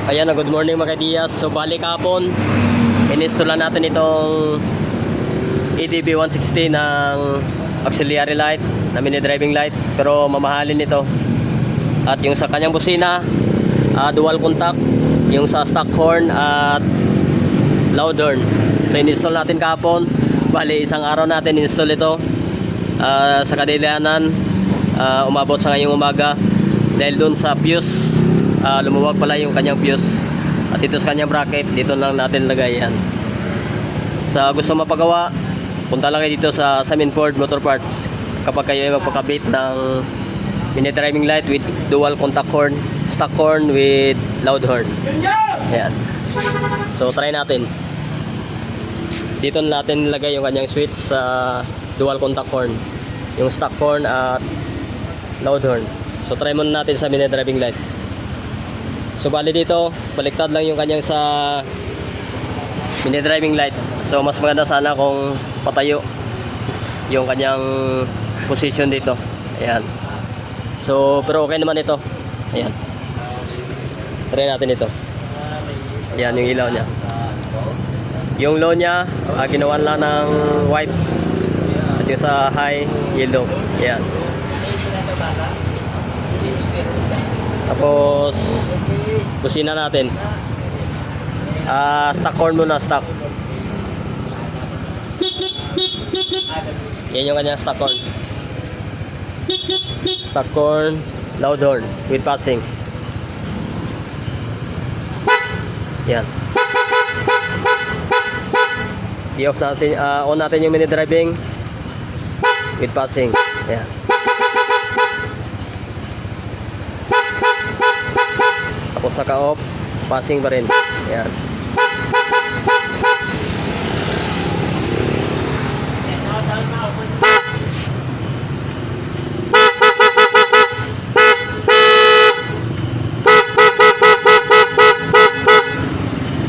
Ayan, good morning mga Diyas. So balik hapon, in-install natin itong EDB 160 ng auxiliary light na mini driving light, pero mamahalin ito. At yung sa kanyang busina, dual contact, yung sa stock horn at loud horn. So in-install natin kahapon. Bali isang araw natin install ito. Sa kadilianan, umabot sa ngayong umaga dahil dun sa fuse, lumuwag pala yung kanyang fuse. At ito sa kanyang bracket, dito lang natin lagay yan. Sa gusto mapagawa, punta lang kayo dito sa Saminford Motor Parts kapag kayo ay magpakabit ng mini driving light with dual contact horn, stock horn with loud horn. Ayan. So try natin. Dito natin lagay yung kanyang switch sa dual contact horn, yung stock horn at loud horn. So try muna natin sa mini driving light. So bali dito, baliktad lang yung kanyang sa mini driving light. So mas maganda sana kung patayo yung kanyang position dito. Ayan. So pero okay naman ito. Ayan. Try natin ito. Ayan yung ilaw niya. Yung low niya, ginawan lang ng white. At yung sa high, yellow. Ayan. Tapos busina natin. Stock horn muna, stock. Yan yung kanyang stock horn. Stock horn, loud horn with passing. Yan. I-off natin, on natin yung mini driving with passing. Yan. Tapos naka-off, passing pa rin. Ayan.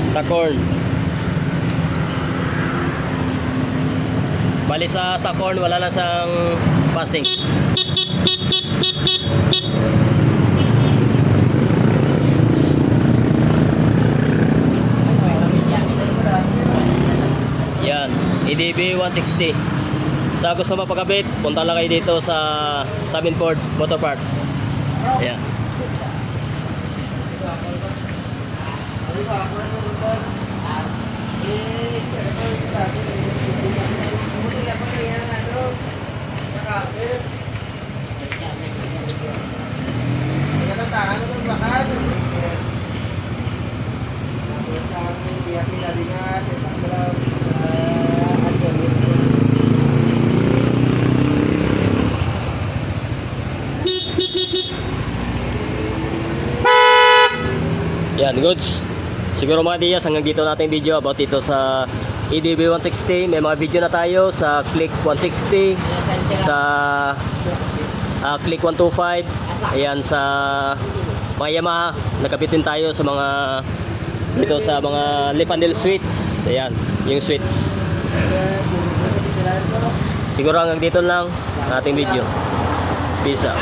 Stock horn. Bali sa stock horn, wala lang siyang passing. Yan, EDB 160. Sa gusto mapakabit, punta lang kayo dito sa Saminford Motor Parts. Ayan. Yan, goods. Siguro mga Diyas, hanggang dito natin video about dito sa EDB 160. May mga video na tayo sa Click 160, sa Click 125. Ayan, sa mga Yamaha. Nagkabitin tayo sa mga dito sa mga lip handle switch. Ayan, yung switch. Siguro hanggang dito lang ang ating video. Peace out.